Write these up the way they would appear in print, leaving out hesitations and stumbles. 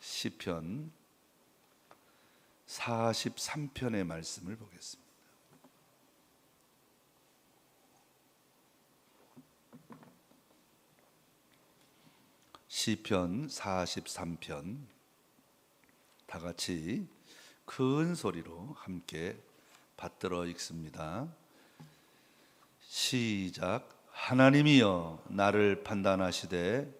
시편 43편의 말씀을 보겠습니다. 시편 43편 다 같이 큰 소리로 함께 받들어 읽습니다. 시작. 하나님이여 나를 판단하시되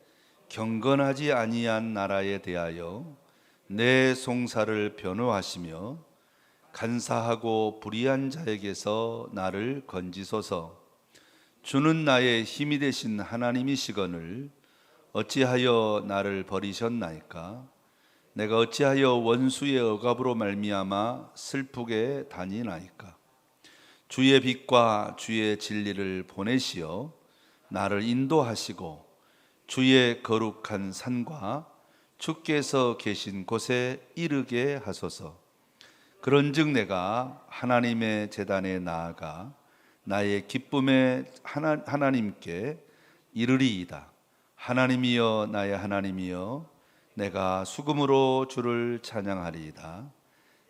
경건하지 아니한 나라에 대하여 내 송사를 변호하시며 간사하고 불의한 자에게서 나를 건지소서. 주는 나의 힘이 되신 하나님이시거늘 어찌하여 나를 버리셨나이까? 내가 어찌하여 원수의 억압으로 말미암아 슬프게 다니나이까? 주의 빛과 주의 진리를 보내시어 나를 인도하시고 주의 거룩한 산과 주께서 계신 곳에 이르게 하소서. 그런즉 내가 하나님의 제단에 나아가 나의 기쁨의 하나님께 이르리이다. 하나님이여 나의 하나님이여 내가 수금으로 주를 찬양하리이다.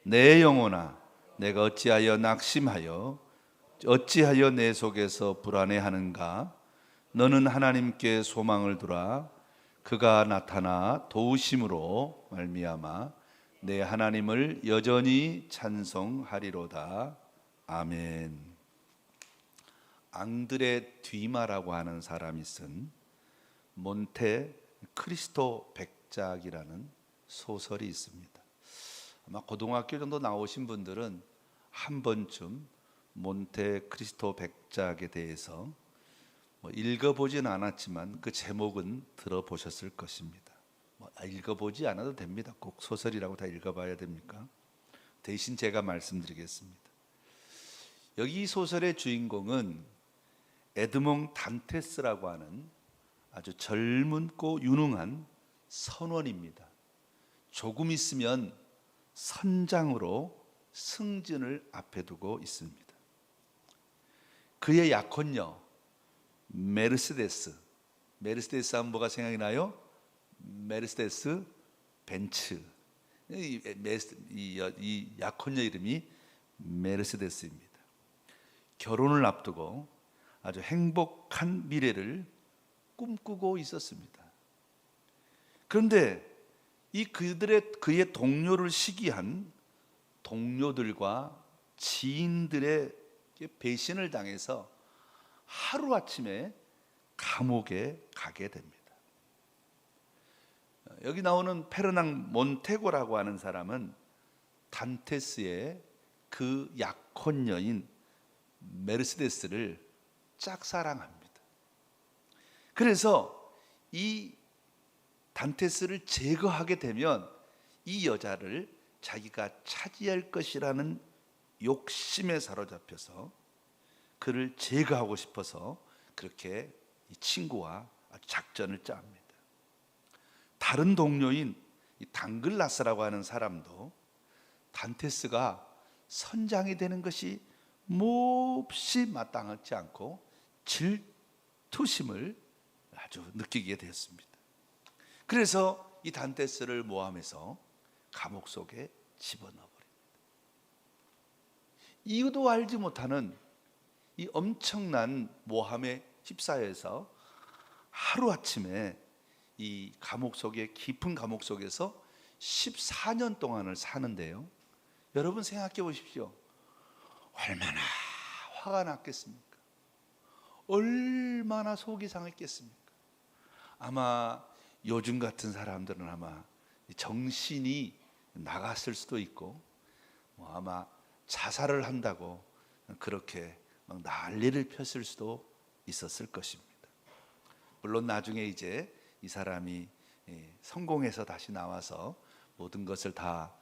내 영혼아 내가 어찌하여 낙심하여 어찌하여 내 속에서 불안해하는가? 너는 하나님께 소망을 두라. 그가 나타나 도우심으로 말미암아 내 하나님을 여전히 찬송하리로다. 아멘. 앙드레 뒤마라고 하는 사람이 쓴 몬테 크리스토 백작이라는 소설이 있습니다. 아마 고등학교 정도 나오신 분들은 한 번쯤 몬테 크리스토 백작에 대해서 읽어보진 않았지만 그 제목은 들어보셨을 것입니다. 읽어보지 않아도 됩니다. 꼭 소설이라고 다 읽어봐야 됩니까? 대신 제가 말씀드리겠습니다. 여기 이 소설의 주인공은 에드몽 단테스라고 하는 아주 젊고 유능한 선원입니다. 조금 있으면 선장으로 승진을 앞에 두고 있습니다. 그의 약혼녀 메르세데스 하면 뭐가 생각이 나요? 메르세데스 벤츠. 이 약혼녀 이름이 메르세데스입니다. 결혼을 앞두고 아주 행복한 미래를 꿈꾸고 있었습니다. 그런데 그의 동료를 시기한 동료들과 지인들의 배신을 당해서 하루아침에 감옥에 가게 됩니다. 여기 나오는 페르낭 몬테고라고 하는 사람은 단테스의 그 약혼녀인 메르세데스를 짝사랑합니다. 그래서 이 단테스를 제거하게 되면 이 여자를 자기가 차지할 것이라는 욕심에 사로잡혀서 그를 제거하고 싶어서 그렇게 이 친구와 작전을 짭니다. 다른 동료인 이 당글라스라고 하는 사람도 단테스가 선장이 되는 것이 몹시 마땅하지 않고 질투심을 아주 느끼게 되었습니다. 그래서 이 단테스를 모함해서 감옥 속에 집어넣어버립니다. 이유도 알지 못하는 이 엄청난 모함에 휩싸여서 하루아침에 이 감옥 속에 깊은 감옥 속에서 14년 동안을 사는데요. 여러분 생각해 보십시오. 얼마나 화가 났겠습니까? 얼마나 속이 상했겠습니까? 아마 요즘 같은 사람들은 아마 정신이 나갔을 수도 있고 아마 자살을 한다고 그렇게 막 난리를 폈을 수도 있었을 것입니다. 물론 나중에 이제 이 사람이 성공해서 다시 나와서 모든 것을 다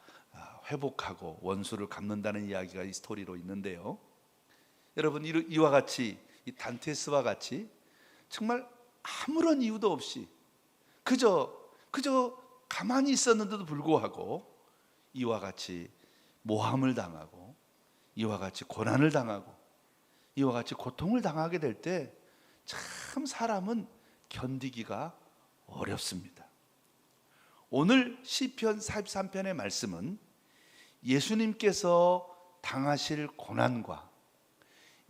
회복하고 원수를 갚는다는 이야기가 이 스토리로 있는데요. 여러분 이와 같이 이 단테스와 같이 정말 아무런 이유도 없이 그저 가만히 있었는데도 불구하고 이와 같이 모함을 당하고 이와 같이 고난을 당하고 이와 같이 고통을 당하게 될 때 참 사람은 견디기가 어렵습니다. 오늘 시편 43편의 말씀은 예수님께서 당하실 고난과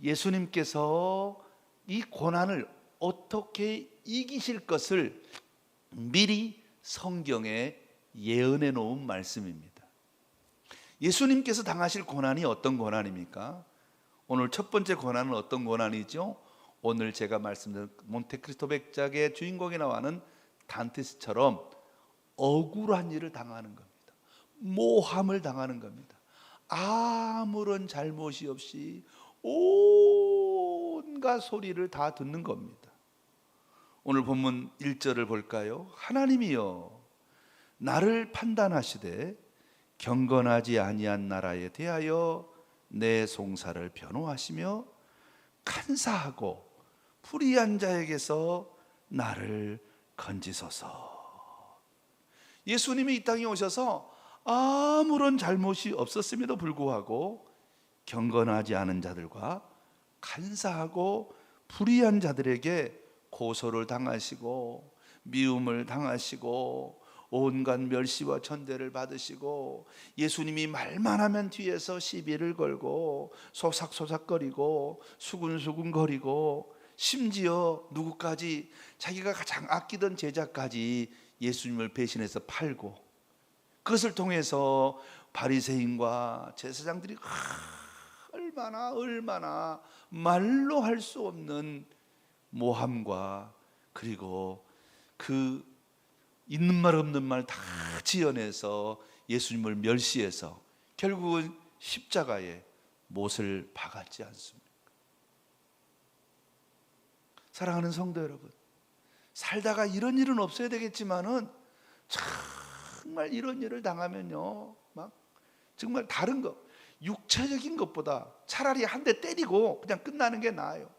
예수님께서 이 고난을 어떻게 이기실 것을 미리 성경에 예언해 놓은 말씀입니다. 예수님께서 당하실 고난이 어떤 고난입니까? 오늘 첫 번째 고난은 어떤 고난이죠? 오늘 제가 말씀드린 몬테크리스토 백작의 주인공이 나와는 단테스처럼 억울한 일을 당하는 겁니다. 모함을 당하는 겁니다. 아무런 잘못이 없이 온갖 소리를 다 듣는 겁니다. 오늘 본문 1절을 볼까요? 하나님이여 나를 판단하시되 경건하지 아니한 나라에 대하여 내 송사를 변호하시며 간사하고 불의한 자에게서 나를 건지소서. 예수님이 이 땅에 오셔서 아무런 잘못이 없었음에도 불구하고 경건하지 않은 자들과 간사하고 불의한 자들에게 고소를 당하시고 미움을 당하시고 온갖 멸시와 천대를 받으시고 예수님이 말만 하면 뒤에서 시비를 걸고 소삭소삭거리고 수군수군거리고 심지어 누구까지 자기가 가장 아끼던 제자까지 예수님을 배신해서 팔고 그것을 통해서 바리새인과 제사장들이 얼마나 말로 할 수 없는 모함과 그리고 그 있는 말 없는 말 다 지어내서 예수님을 멸시해서 결국은 십자가에 못을 박았지 않습니까? 사랑하는 성도 여러분, 살다가 이런 일은 없어야 되겠지만은 정말 이런 일을 당하면요, 막 정말 다른 거 육체적인 것보다 차라리 한 대 때리고 그냥 끝나는 게 나아요.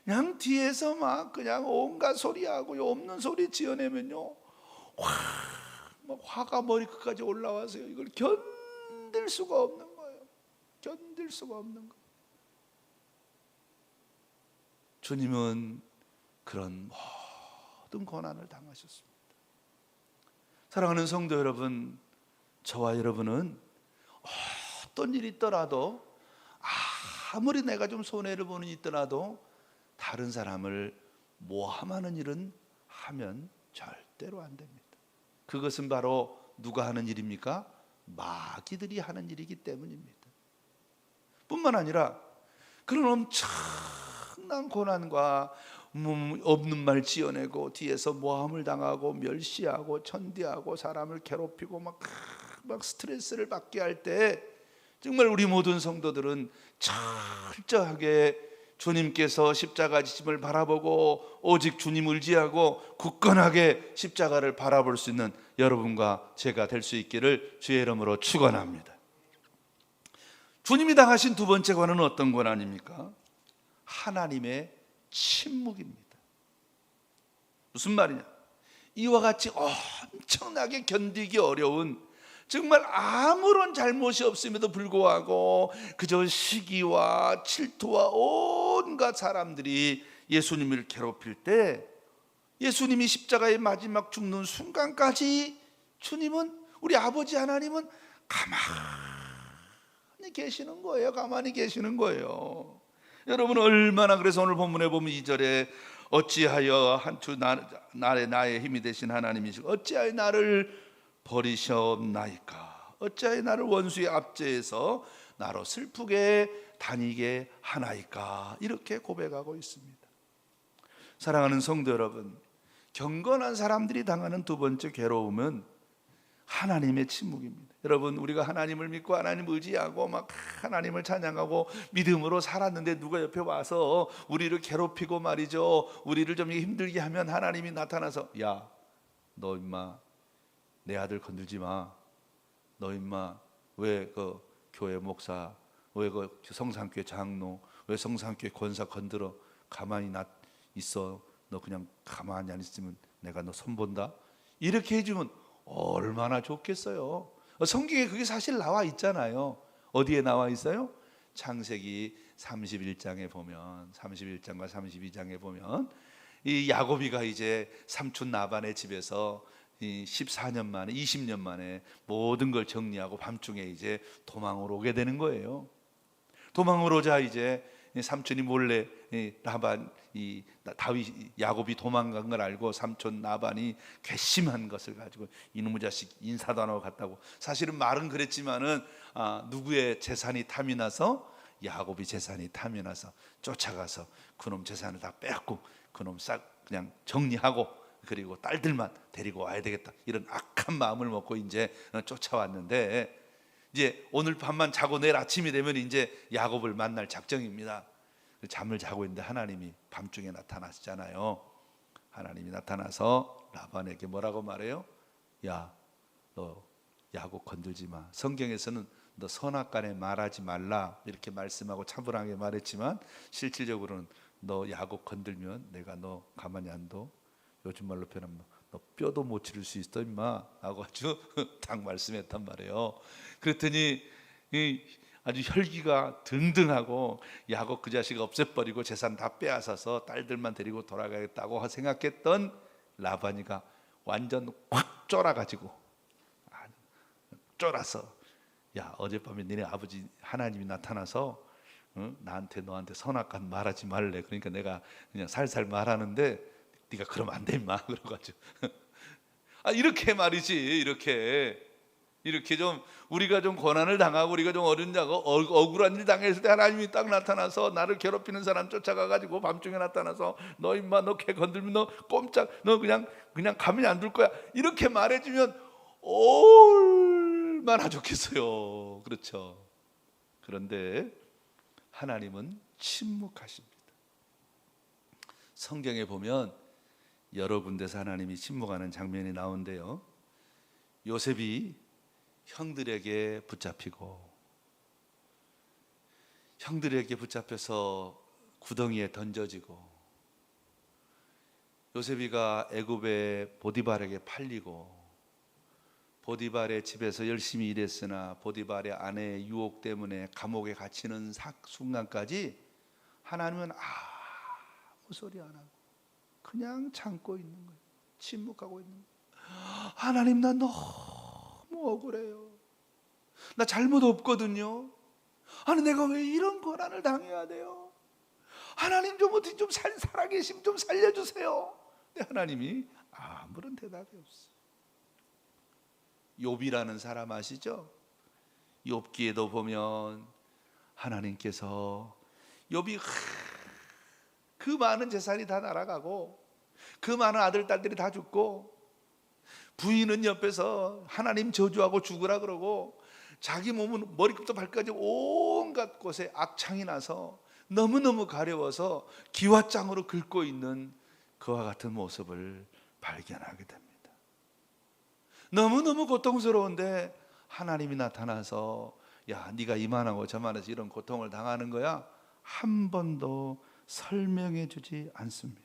그냥 뒤에서 막 그냥 온갖 소리하고 없는 소리 지어내면요, 막 화가 머리끝까지 올라와서요, 이걸 견딜 수가 없는 거예요. 견딜 수가 없는 거. 주님은 그런 모든 고난을 당하셨습니다. 사랑하는 성도 여러분, 저와 여러분은 어떤 일이 있더라도 아무리 내가 좀 손해를 보는 일이 있더라도 다른 사람을 모함하는 일은 하면 절대로 안 됩니다. 그것은 바로 누가 하는 일입니까? 마귀들이 하는 일이기 때문입니다. 뿐만 아니라 그런 엄청난 고난과 없는 말 지어내고 뒤에서 모함을 당하고 멸시하고 천대하고 사람을 괴롭히고 막 스트레스를 받게 할 때 정말 우리 모든 성도들은 철저하게 주님께서 십자가 지심을 바라보고 오직 주님을 의지하고 굳건하게 십자가를 바라볼 수 있는 여러분과 제가 될 수 있기를 주의 이름으로 축원합니다. 주님이 당하신 두 번째 고난은 어떤 고난입니까? 하나님의 침묵입니다. 무슨 말이냐? 이와 같이 엄청나게 견디기 어려운, 정말 아무런 잘못이 없음에도 불구하고 그저 시기와 질투와 온갖 사람들이 예수님을 괴롭힐 때, 예수님이 십자가의 마지막 죽는 순간까지 주님은, 우리 아버지 하나님은 가만히 계시는 거예요. 가만히 계시는 거예요. 여러분 얼마나, 그래서 오늘 본문에 보면 2절에 어찌하여 한투 나의 힘이 되신 하나님이시고 어찌하여 나를 버리셨나이까? 어찌하여 나를 원수의 압제에서 나로 슬프게 다니게 하나이까? 이렇게 고백하고 있습니다. 사랑하는 성도 여러분, 경건한 사람들이 당하는 두 번째 괴로움은 하나님의 침묵입니다. 여러분, 우리가 하나님을 믿고 하나님을 의지하고 막 하나님을 찬양하고 믿음으로 살았는데 누가 옆에 와서 우리를 괴롭히고 말이죠, 우리를 좀 힘들게 하면 하나님이 나타나서 야, 너 임마 내 아들 건들지 마. 너 임마 왜 그 교회 목사, 왜 그 성산교회 장로, 왜 성산교회 권사 건들어? 가만히 있어. 너 그냥 가만히 안 있으면 내가 너 손본다. 이렇게 해주면 얼마나 좋겠어요. 성경에 그게 사실 나와 있잖아요. 어디에 나와 있어요? 창세기 31장에 보면, 31장과 32장에 보면 이 야곱이가 이제 삼촌 라반의 집에서 14년 만에 20년 만에 모든 걸 정리하고 밤중에 이제 도망으로 오게 되는 거예요. 도망으로 오자 이제 삼촌이 몰래 라반 다윗 야곱이 도망간 걸 알고 삼촌 라반이 괘씸한 것을 가지고 이놈의 자식 인사도 안 하고 갔다고. 사실은 말은 그랬지만은 누구의 재산이 탐이 나서 야곱이 재산이 탐이 나서 쫓아가서 그놈 재산을 다 빼앗고 그놈 싹 그냥 정리하고 그리고 딸들만 데리고 와야 되겠다 이런 악한 마음을 먹고 이제 쫓아왔는데 이제 오늘 밤만 자고 내일 아침이 되면 이제 야곱을 만날 작정입니다. 잠을 자고 있는데 하나님이 밤중에 나타나시잖아요. 하나님이 나타나서 라반에게 뭐라고 말해요? 야, 너 야곱 건들지 마. 성경에서는 너 선악간에 말하지 말라 이렇게 말씀하고 차분하게 말했지만 실질적으로는 너 야곱 건들면 내가 너 가만히 안 둬. 요즘 말로 표현하면 너 뼈도 못 치를 수 있어 임마 하고 아주 딱 말씀했단 말이에요. 그랬더니 아주 혈기가 등등하고 야곱 그 자식 없애버리고 재산 다 빼앗아서 딸들만 데리고 돌아가겠다고 생각했던 라반이가 완전 확 쫄아가지고 쫄아서 야 어젯밤에 니네 아버지 하나님이 나타나서 나한테 너한테 선악간 말하지 말래. 그러니까 내가 그냥 살살 말하는데 네가 그러면 안 돼 임마 그러가지고 이렇게 말이지. 이렇게 좀 우리가 좀 고난을 당하고 우리가 좀 어렵냐고 억울한 일 당했을 때 하나님이 딱 나타나서 나를 괴롭히는 사람 쫓아가가지고 밤중에 나타나서 너 임마 너 걔 건들면 너 꼼짝 너 그냥 가만히 안 둘 거야 이렇게 말해주면 얼마나 좋겠어요. 그렇죠. 그런데 하나님은 침묵하십니다. 성경에 보면 여러 군데서 하나님이 침묵하는 장면이 나오는데요. 요셉이 형들에게 붙잡혀서 구덩이에 던져지고 요셉이가 애굽의 보디발에게 팔리고 보디발의 집에서 열심히 일했으나 보디발의 아내의 유혹 때문에 감옥에 갇히는 순간까지 하나님은 아무 소리 안 하고 그냥 참고 있는 거예요. 침묵하고 있는 거예요. 하나님 나 너무 억울해요. 나 잘못 없거든요. 아니 내가 왜 이런 고난을 당해야 돼요? 하나님 좀 어떻게 좀 살아계시면 좀 살려주세요. 근데 하나님이 아무런 대답이 없어요. 욥이라는 사람 아시죠? 욥기에도 보면 하나님께서 욥이 그 많은 재산이 다 날아가고 그 많은 아들 딸들이 다 죽고 부인은 옆에서 하나님 저주하고 죽으라 그러고 자기 몸은 머리끝부터 발까지 온갖 곳에 악창이 나서 너무너무 가려워서 기와장으로 긁고 있는 그와 같은 모습을 발견하게 됩니다. 너무너무 고통스러운데 하나님이 나타나서 야 네가 이만하고 저만해서 이런 고통을 당하는 거야 한 번도 설명해 주지 않습니다.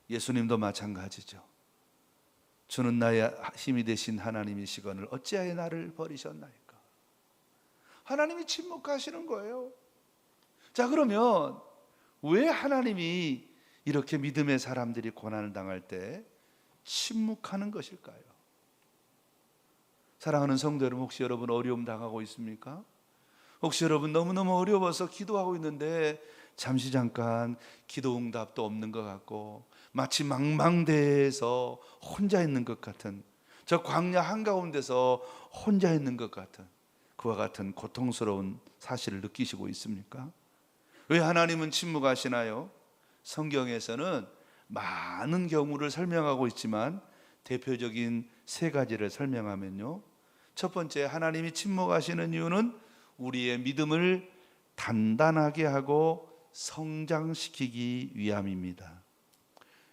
예수님도 마찬가지죠. 주는 나의 힘이 되신 하나님이시거늘 어찌하여 나를 버리셨나이까. 하나님이 침묵하시는 거예요. 자 그러면 왜 하나님이 이렇게 믿음의 사람들이 고난을 당할 때 침묵하는 것일까요? 사랑하는 성도 여러분, 혹시 여러분 어려움 당하고 있습니까? 혹시 여러분 너무너무 어려워서 기도하고 있는데 잠시 잠깐 기도 응답도 없는 것 같고 마치 망망대해에서 혼자 있는 것 같은 저 광야 한가운데서 혼자 있는 것 같은 그와 같은 고통스러운 사실을 느끼시고 있습니까? 왜 하나님은 침묵하시나요? 성경에서는 많은 경우를 설명하고 있지만 대표적인 세 가지를 설명하면요, 첫 번째, 하나님이 침묵하시는 이유는 우리의 믿음을 단단하게 하고 성장시키기 위함입니다.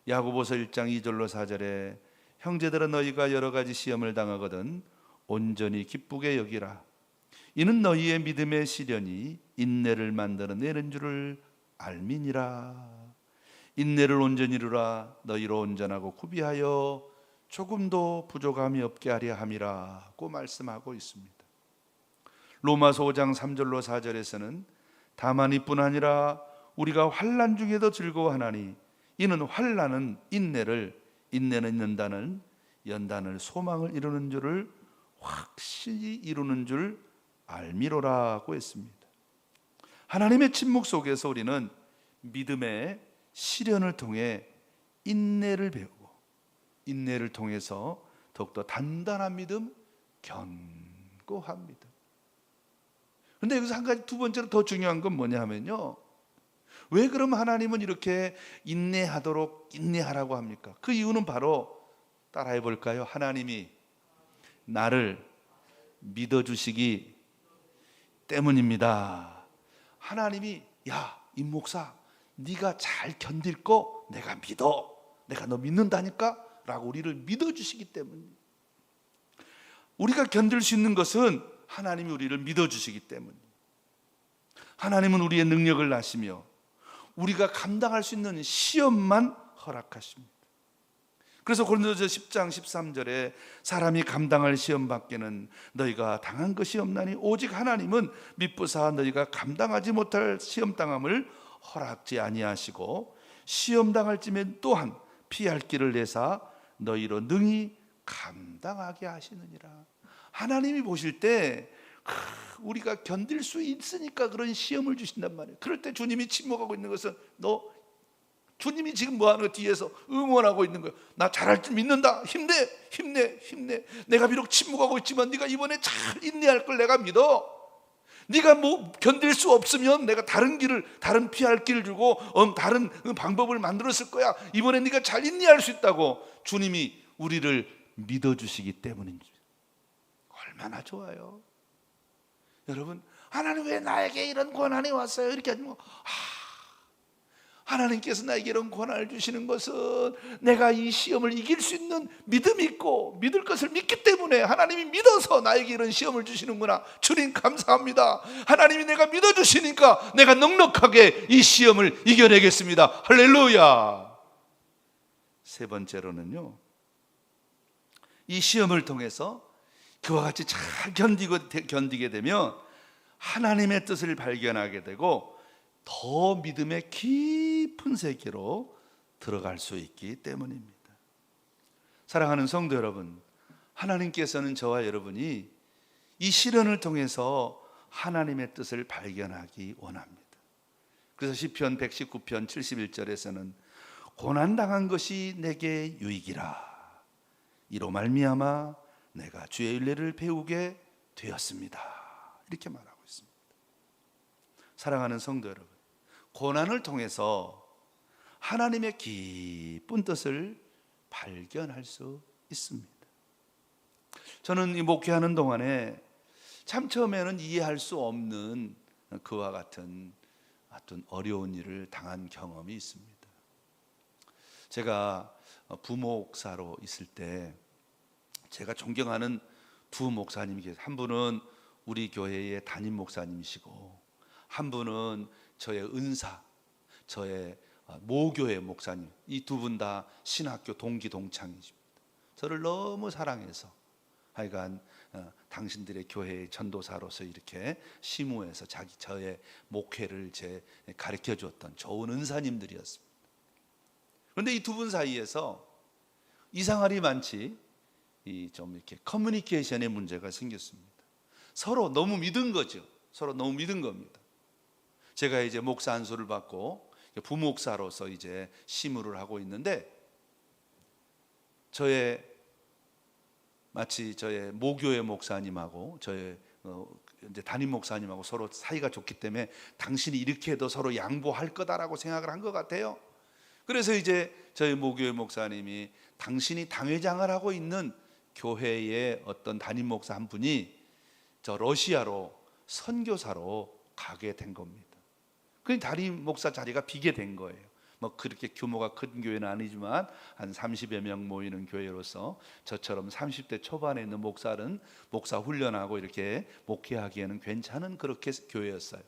야고보서 1장 2절로 4절에 형제들아 너희가 여러 가지 시험을 당하거든 온전히 기쁘게 여기라. 이는 너희의 믿음의 시련이 인내를 만들어내는 줄을 알미니라. 인내를 온전히 이루라. 너희로 온전하고 구비하여 조금도 부족함이 없게 하려 함이라고 말씀하고 있습니다. 로마서 5장 3절로 4절에서는 다만 이뿐 아니라 우리가 환난 중에도 즐거워하나니 이는 환난은 인내를, 인내는 연단을 소망을 이루는 줄을 확실히 이루는 줄 알미로라고 했습니다. 하나님의 침묵 속에서 우리는 믿음의 시련을 통해 인내를 배우고, 인내를 통해서 더욱더 단단한 믿음, 견고한 믿음. 그런데 여기서 한 가지, 두 번째로 더 중요한 건 뭐냐 하면요, 왜 그럼 하나님은 이렇게 인내하라고 합니까? 그 이유는 바로, 따라해 볼까요? 하나님이 나를 믿어주시기 때문입니다. 하나님이, 야, 임 목사, 네가 잘 견딜 거 내가 믿어, 내가 너 믿는다니까 라고 우리를 믿어주시기 때문입니다. 우리가 견딜 수 있는 것은 하나님이 우리를 믿어주시기 때문입니다. 하나님은 우리의 능력을 아시며 우리가 감당할 수 있는 시험만 허락하십니다. 그래서 고린도서 10장 13절에 사람이 감당할 시험 밖에는 너희가 당한 것이 없나니 오직 하나님은 미쁘사 너희가 감당하지 못할 시험 당함을 허락지 아니하시고 시험 당할 쯤에 또한 피할 길을 내사 너희로 능히 감당하게 하시느니라. 하나님이 보실 때 우리가 견딜 수 있으니까 그런 시험을 주신단 말이에요. 그럴 때 주님이 침묵하고 있는 것은, 주님이 지금 뭐하는 거 뒤에서 응원하고 있는 거예요. 나 잘할 줄 믿는다. 힘내, 힘내, 힘내. 내가 비록 침묵하고 있지만 네가 이번에 잘 인내할 걸 내가 믿어. 네가 뭐 견딜 수 없으면 내가 다른 피할 길을 주고 다른 방법을 만들었을 거야. 이번에 네가 잘 인내할 수 있다고 주님이 우리를 믿어주시기 때문입니다. 얼마나 좋아요. 여러분, 하나님 왜 나에게 이런 고난이 왔어요? 이렇게 하지 뭐, 하나님께서 나에게 이런 고난을 주시는 것은 내가 이 시험을 이길 수 있는 믿음이 있고 믿을 것을 믿기 때문에 하나님이 믿어서 나에게 이런 시험을 주시는구나. 주님 감사합니다. 하나님이 내가 믿어주시니까 내가 넉넉하게 이 시험을 이겨내겠습니다. 할렐루야. 세 번째로는요, 이 시험을 통해서 그와 같이 잘 견디게 되면 하나님의 뜻을 발견하게 되고 더 믿음의 깊은 세계로 들어갈 수 있기 때문입니다. 사랑하는 성도 여러분, 하나님께서는 저와 여러분이 이 시련을 통해서 하나님의 뜻을 발견하기 원합니다. 그래서 시편 119편 71절에서는 고난당한 것이 내게 유익이라, 이로 말미암아 내가 주의 윤례를 배우게 되었습니다. 이렇게 말하고 있습니다. 사랑하는 성도 여러분, 고난을 통해서 하나님의 깊은 뜻을 발견할 수 있습니다. 저는 이 목회하는 동안에 참 처음에는 이해할 수 없는 그와 같은 어떤 어려운 일을 당한 경험이 있습니다. 제가 부목사로 있을 때 제가 존경하는 두 목사님이 계세요. 한 분은 우리 교회의 담임 목사님이시고 한 분은 저의 은사, 저의 모교회 목사님. 이 두 분 다 신학교 동기 동창이십니다. 저를 너무 사랑해서 하여간 당신들의 교회의 전도사로서 이렇게 시무해서 저의 목회를 가르쳐 주었던 좋은 은사님들이었습니다. 그런데 이 두 분 사이에서 이상할이 많지 좀 이렇게 커뮤니케이션의 문제가 생겼습니다. 서로 너무 믿은 거죠. 서로 너무 믿은 겁니다. 제가 이제 목사 안수를 받고 부목사로서 이제 시무를 하고 있는데 마치 저의 모교회 목사님하고 저의 이제 담임 목사님하고 서로 사이가 좋기 때문에 당신이 이렇게 해도 서로 양보할 거다라고 생각을 한 것 같아요. 그래서 이제 저희 모교회 목사님이 당신이 당회장을 하고 있는 교회의 어떤 담임 목사 한 분이 저 러시아로 선교사로 가게 된 겁니다. 그 담임 목사 자리가 비게 된 거예요. 뭐 그렇게 규모가 큰 교회는 아니지만 한 30여 명 모이는 교회로서 저처럼 30대 초반에 있는 목사는 목사 훈련하고 이렇게 목회하기에는 괜찮은 그렇게 교회였어요.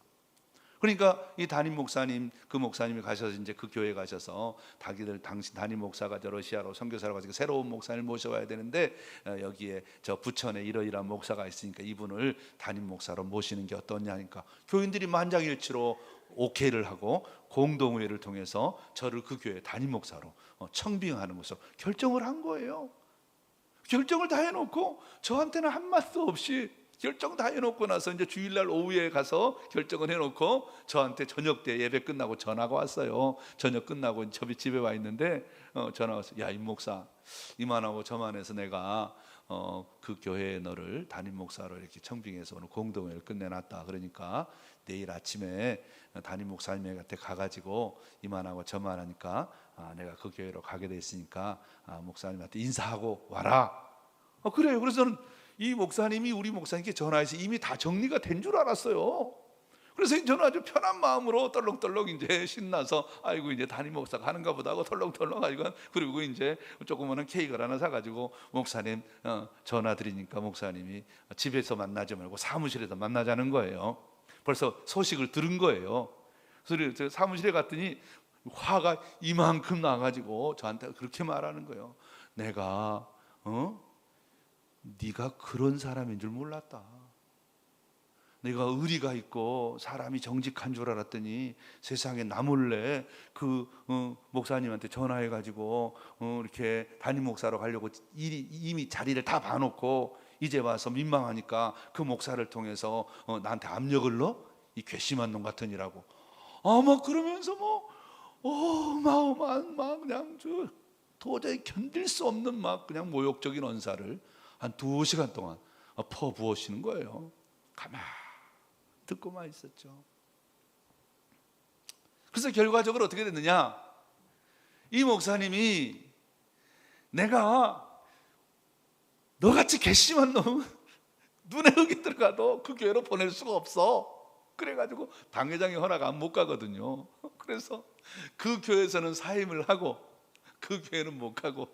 그러니까 이 담임 목사님, 그 목사님이 가셔서 이제 그 교회 가셔서 당신 담임 목사가 저 러시아로 선교사로 가지고 새로운 목사를 모셔와야 되는데 여기에 저 부천에 이러이러한 목사가 있으니까 이분을 담임 목사로 모시는 게 어떠냐니까 교인들이 만장일치로 오케이를 하고 공동회의를 통해서 저를 그 교회 담임 목사로 청빙하는 것으로 결정을 한 거예요. 결정을 다 해놓고 저한테는 한마디도 없이 결정 다 해놓고 나서 이제 주일날 오후에 가서 결정을 해놓고 저한테 저녁 때 예배 끝나고 전화가 왔어요. 저녁 끝나고 저희 집에 와 있는데 전화가 왔어요. 야, 임 목사, 이만하고 저만해서 내가 그 교회에 너를 담임 목사로 이렇게 청빙해서 오늘 공동회를 끝내놨다. 그러니까 내일 아침에 담임 목사님한테 가가지고 이만하고 저만하니까 내가 그 교회로 가게 돼 있으니까 목사님한테 인사하고 와라. 그래요. 그래서 저는 이 목사님이 우리 목사님께 전화해서 이미 다 정리가 된 줄 알았어요. 그래서 저는 아주 편한 마음으로 떨렁떨렁 이제 신나서 아이고 이제 담임 목사가 하는가 보다 하고 털렁털렁 가지고 그리고 이제 조그마한 케이크를 하나 사가지고 목사님 전화 드리니까 목사님이 집에서 만나지 말고 사무실에서 만나자는 거예요. 벌써 소식을 들은 거예요. 그래서 사무실에 갔더니 화가 이만큼 나가지고 저한테 그렇게 말하는 거예요. 내가 네가 그런 사람인 줄 몰랐다. 내가 의리가 있고 사람이 정직한 줄 알았더니 세상에 나 몰래 그 목사님한테 전화해가지고 이렇게 담임 목사로 가려고 이미 자리를 다 봐놓고 이제 와서 민망하니까 그 목사를 통해서 나한테 압력을 넣어? 이 괘씸한 놈 같으니라고. 막 그러면서 막 그냥 도저히 견딜 수 없는 막 그냥 모욕적인 언사를 한 2시간 동안 퍼부으시는 거예요. 가만 듣고만 있었죠. 그래서 결과적으로 어떻게 됐느냐? 이 목사님이 내가 너같이 괘씸한 놈 눈에 흙이 들어가도 그 교회로 보낼 수가 없어. 그래가지고 당회장이 허락 안 못 가거든요. 그래서 그 교회에서는 사임을 하고 그 교회는 못 가고,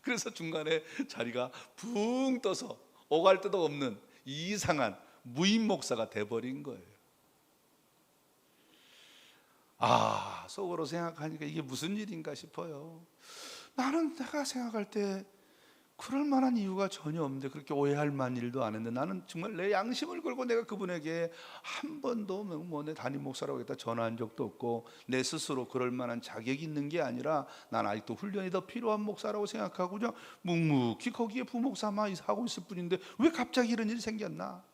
그래서 중간에 자리가 붕 떠서 오갈 데도 없는 이상한 무임 목사가 돼버린 거예요. 속으로 생각하니까 이게 무슨 일인가 싶어요. 나는 내가 생각할 때 그럴 만한 이유가 전혀 없는데, 그렇게 오해할 만한 일도 안 했는데, 나는 정말 내 양심을 걸고 내가 그분에게 한 번도 내 담임 목사라고 했다 전화한 적도 없고, 내 스스로 그럴 만한 자격이 있는 게 아니라 난 아직도 훈련이 더 필요한 목사라고 생각하고 그냥 묵묵히 거기에 부목사만 하고 있을 뿐인데 왜 갑자기 이런 일이 생겼나?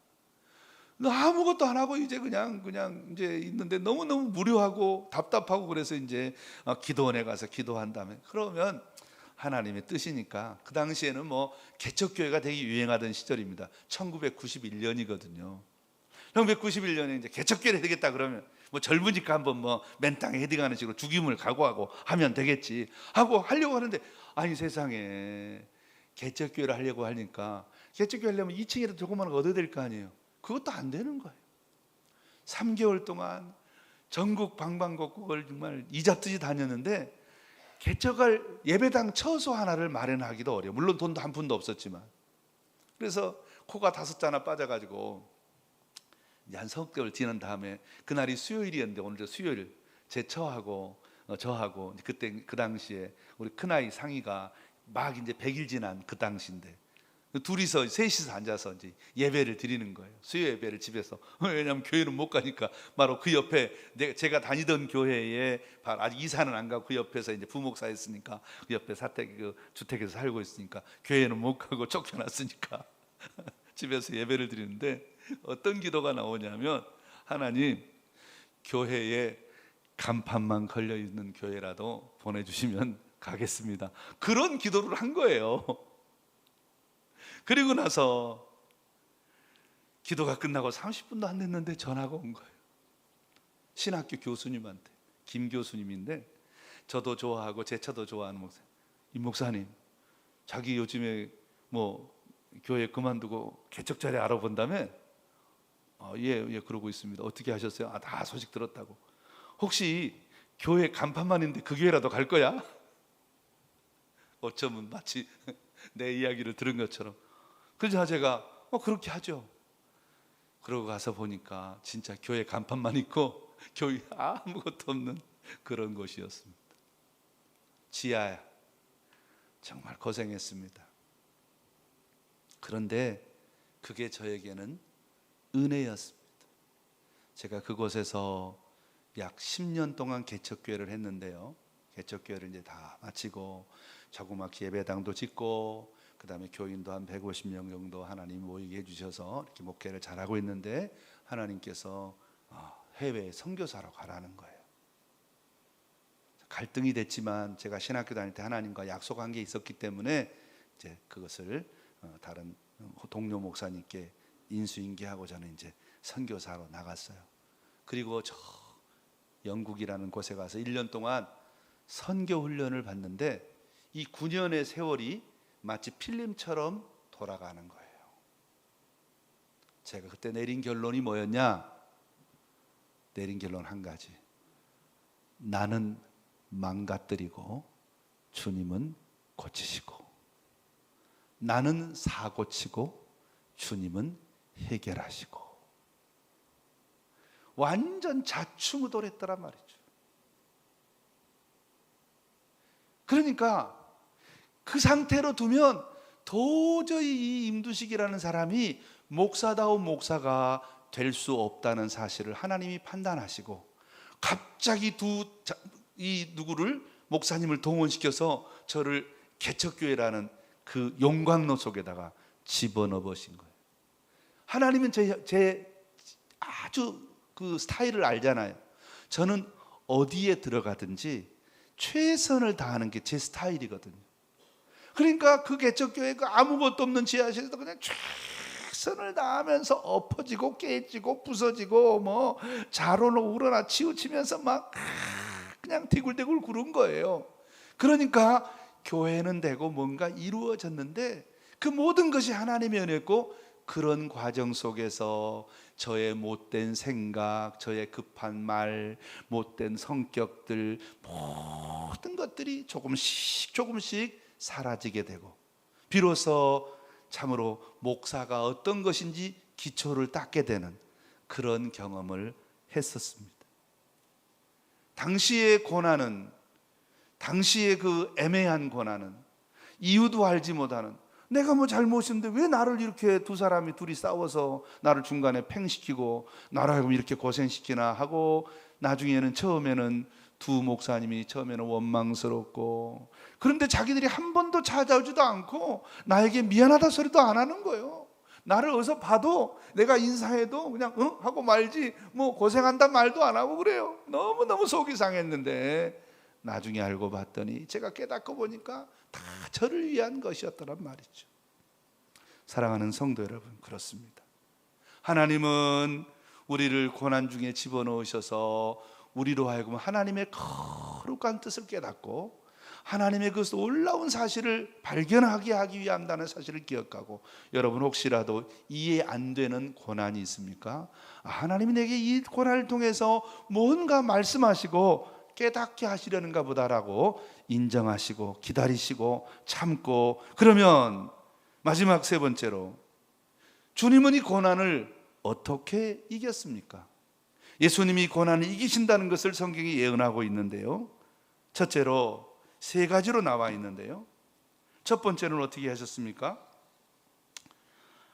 아무것도 안 하고 이제 그냥 이제 있는데 너무너무 무료하고 답답하고, 그래서 이제 기도원에 가서 기도한 다음에, 그러면 하나님의 뜻이니까, 그 당시에는 개척교회가 되게 유행하던 시절입니다. 1991년이거든요. 1991년에 이제 개척교회 되겠다 그러면 젊으니까 한번 맨 땅에 헤딩하는 식으로 죽임을 각오하고 하면 되겠지 하고 하려고 하는데, 아니 세상에 개척교회를 하려고 하니까, 개척교회 하려면 2층이라도 조그마한 거 얻어야 될 거 아니에요. 그것도 안 되는 거예요. 3개월 동안 전국 방방곡곡을 정말 이잡듯이 다녔는데 개척할 예배당 처소 하나를 마련하기도 어려워. 물론 돈도 한 푼도 없었지만. 그래서 코가 5자나 빠져가지고 이제 한 석개월 지난 다음에, 그날이 수요일이었는데 오늘 수요일 저하고 그때 그 당시에 우리 큰아이 상이가 막 이제 100일 지난 그 당시인데, 셋이서 앉아서 이제 예배를 드리는 거예요. 수요 예배를 집에서. 왜냐하면 교회는 못 가니까 바로 그 옆에 제가 다니던 교회에 아직 이사는 안 가고 그 옆에서 이제 부목사였으니까 그 옆에 주택에서 살고 있으니까 교회는 못 가고 쫓겨났으니까 집에서 예배를 드리는데, 어떤 기도가 나오냐면, 하나님, 교회에 간판만 걸려 있는 교회라도 보내주시면 가겠습니다. 그런 기도를 한 거예요. 그리고 나서 기도가 끝나고 30분도 안 됐는데 전화가 온 거예요. 신학교 교수님한테, 김 교수님인데 저도 좋아하고 제 차도 좋아하는 목사님. 임 목사님, 자기 요즘에 교회 그만두고 개척 자리 알아본다며? 예, 그러고 있습니다. 어떻게 하셨어요? 다 소식 들었다고. 혹시 교회 간판만 있는데 그 교회라도 갈 거야? 어쩌면 마치 내 이야기를 들은 것처럼. 그래서 제가 그렇게 하죠. 그러고 가서 보니까 진짜 교회 간판만 있고 교회 아무것도 없는 그런 곳이었습니다. 지하야. 정말 고생했습니다. 그런데 그게 저에게는 은혜였습니다. 제가 그곳에서 약 10년 동안 개척교회를 했는데요. 개척교회를 이제 다 마치고 자그마치 예배당도 짓고 그다음에 교인도 한 150명 정도 하나님 모이게 해주셔서 이렇게 목회를 잘하고 있는데 하나님께서 해외 선교사로 가라는 거예요. 갈등이 됐지만 제가 신학교 다닐 때 하나님과 약속한 게 있었기 때문에 이제 그것을 다른 동료 목사님께 인수인계하고 저는 이제 선교사로 나갔어요. 그리고 저 영국이라는 곳에 가서 1년 동안 선교 훈련을 받는데 이 9년의 세월이 마치 필름처럼 돌아가는 거예요. 제가 그때 내린 결론이 뭐였냐? 내린 결론 한 가지. 나는 망가뜨리고 주님은 고치시고, 나는 사고치고 주님은 해결하시고. 완전 좌충우돌했더란 말이죠. 그러니까 그 상태로 두면 도저히 이 임두식이라는 사람이 목사다운 목사가 될 수 없다는 사실을 하나님이 판단하시고 갑자기 누구를 목사님을 동원시켜서 저를 개척교회라는 그 용광로 속에다가 집어넣어 보신 거예요. 하나님은 제 아주 그 스타일을 알잖아요. 저는 어디에 들어가든지 최선을 다하는 게 제 스타일이거든요. 그러니까 그 개척교회가 아무것도 없는 지하실에서 그냥 최선을 다하면서 엎어지고 깨지고 부서지고 뭐 자로는 우러나 치우치면서 막 그냥 디굴디굴 구른 거예요. 그러니까 교회는 되고 뭔가 이루어졌는데 그 모든 것이 하나님의 은혜였고, 그런 과정 속에서 저의 못된 생각, 저의 급한 말, 못된 성격들, 모든 것들이 조금씩 사라지게 되고, 비로소 참으로 목사가 어떤 것인지 기초를 닦게 되는 그런 경험을 했었습니다. 당시의 고난은, 당시의 그 애매한 고난은, 이유도 알지 못하는, 내가 뭐 잘못인데 왜 나를 이렇게 두 사람이 둘이 싸워서 나를 중간에 팽시키고 나를 하여금 이렇게 고생시키나 하고, 나중에는 처음에는 두 목사님이 처음에는 원망스럽고, 그런데 자기들이 한 번도 찾아오지도 않고 나에게 미안하다 소리도 안 하는 거예요. 나를 어디서 봐도 내가 인사해도 그냥 응? 하고 말지 뭐 고생한다 말도 안 하고 그래요. 너무너무 속이 상했는데 나중에 알고 봤더니, 제가 깨닫고 보니까 다 저를 위한 것이었더란 말이죠. 사랑하는 성도 여러분, 그렇습니다. 하나님은 우리를 고난 중에 집어넣으셔서 우리로 하여금 하나님의 거룩한 뜻을 깨닫고 하나님의 그 놀라운 사실을 발견하게 하기 위함이라는 사실을 기억하고, 여러분 혹시라도 이해 안 되는 고난이 있습니까? 하나님이 내게 이 고난을 통해서 뭔가 말씀하시고 깨닫게 하시려는가 보다라고 인정하시고 기다리시고 참고, 그러면 마지막 세 번째로, 주님은 이 고난을 어떻게 이겼습니까? 예수님이 고난을 이기신다는 것을 성경이 예언하고 있는데요, 첫째로 세 가지로 나와 있는데요, 첫 번째는 어떻게 하셨습니까?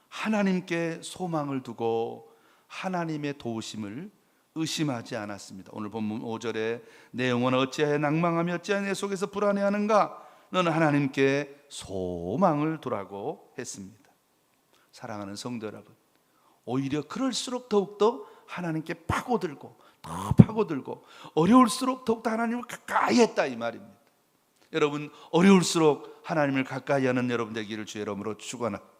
하나님께 소망을 두고 하나님의 도우심을 의심하지 않았습니다. 오늘 본문 5절에 내 영혼아 어찌하여 낭망하며 어찌하여 내 속에서 불안해하는가? 너는 하나님께 소망을 두라고 했습니다. 사랑하는 성도 여러분, 오히려 그럴수록 더욱더 하나님께 파고들고 더 파고들고, 어려울수록 더욱더 하나님을 가까이 했다 이 말입니다. 여러분, 어려울수록 하나님을 가까이 하는 여러분 되기를 주의 이름으로 축원합니다.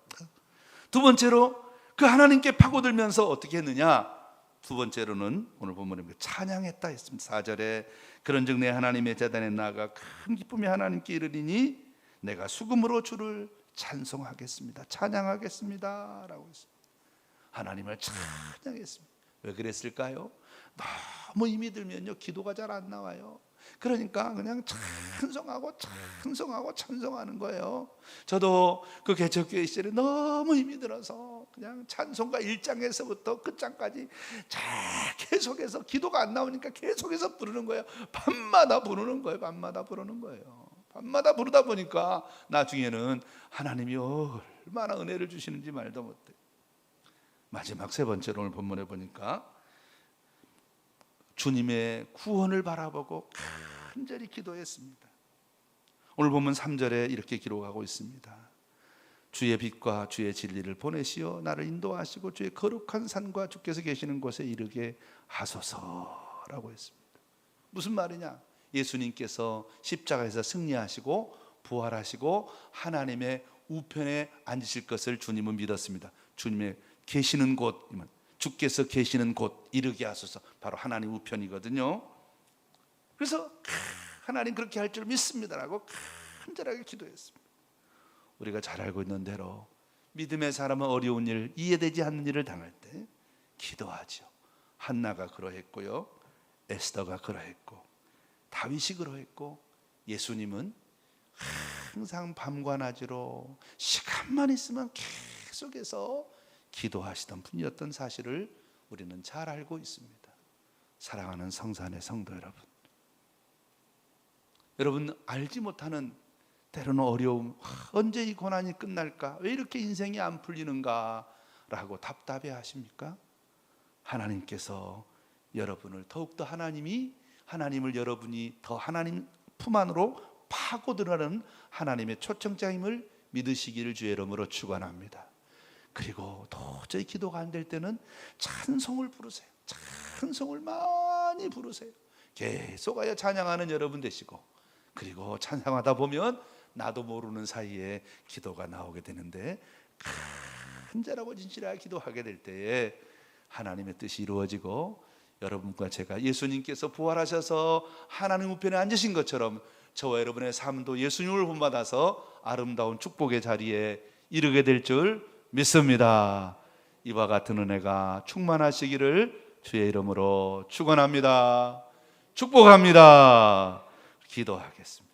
두 번째로 그 하나님께 파고들면서 어떻게 했느냐? 두 번째로는 오늘 본문에 찬양했다 했습니다. 4절에 그런즉 내 하나님의 제단에 나아가 큰 기쁨이 하나님께 이르리니 내가 수금으로 주를 찬송하겠습니다. 찬양하겠습니다 라고 했습니다. 하나님을 찬양했습니다. 왜 그랬을까요? 너무 힘이 들면요 기도가 잘 안 나와요. 그러니까 그냥 찬송하는 거예요. 저도 그 개척교회 시절에 너무 힘이 들어서 그냥 찬송가 1장에서부터 끝장까지 계속해서, 기도가 안 나오니까 계속해서 부르는 거예요. 밤마다 부르는 거예요. 밤마다 부르다 보니까 나중에는 하나님이 얼마나 은혜를 주시는지 말도 못해. 마지막 세 번째로 오늘 본문에 보니까 주님의 구원을 바라보고 간절히 기도했습니다. 오늘 보면 3절에 이렇게 기록하고 있습니다. 주의 빛과 주의 진리를 보내시어 나를 인도하시고 주의 거룩한 산과 주께서 계시는 곳에 이르게 하소서라고 했습니다. 무슨 말이냐? 예수님께서 십자가에서 승리하시고 부활하시고 하나님의 우편에 앉으실 것을 주님은 믿었습니다. 주님의 계시는 곳, 주께서 계시는 곳 이르게 하소서, 바로 하나님 우편이거든요. 그래서 하나님 그렇게 할 줄 믿습니다라고 간절하게 기도했습니다. 우리가 잘 알고 있는 대로 믿음의 사람은 어려운 일, 이해되지 않는 일을 당할 때 기도하죠. 한나가 그러했고요, 에스더가 그러했고, 다윗이 그러했고, 예수님은 항상 밤과 낮으로 시간만 있으면 계속해서 기도하시던 분이었던 사실을 우리는 잘 알고 있습니다. 사랑하는 성산의 성도 여러분, 여러분 알지 못하는 때로는 어려움, 언제 이 고난이 끝날까? 왜 이렇게 인생이 안 풀리는가? 라고 답답해 하십니까? 하나님께서 여러분을 더욱더 하나님을 여러분이 더 하나님 품 안으로 파고들어가는 하나님의 초청자임을 믿으시기를 주의 이름으로 축원합니다. 그리고 도저히 기도가 안 될 때는 찬송을 부르세요. 찬송을 많이 부르세요. 계속하여 찬양하는 여러분 되시고, 그리고 찬양하다 보면 나도 모르는 사이에 기도가 나오게 되는데, 간절하고 진실하게 기도하게 될 때에 하나님의 뜻이 이루어지고, 여러분과 제가 예수님께서 부활하셔서 하나님 우편에 앉으신 것처럼 저와 여러분의 삶도 예수님을 본받아서 아름다운 축복의 자리에 이르게 될 줄 믿습니다. 이와 같은 은혜가 충만하시기를 주의 이름으로 축원합니다. 축복합니다. 기도하겠습니다.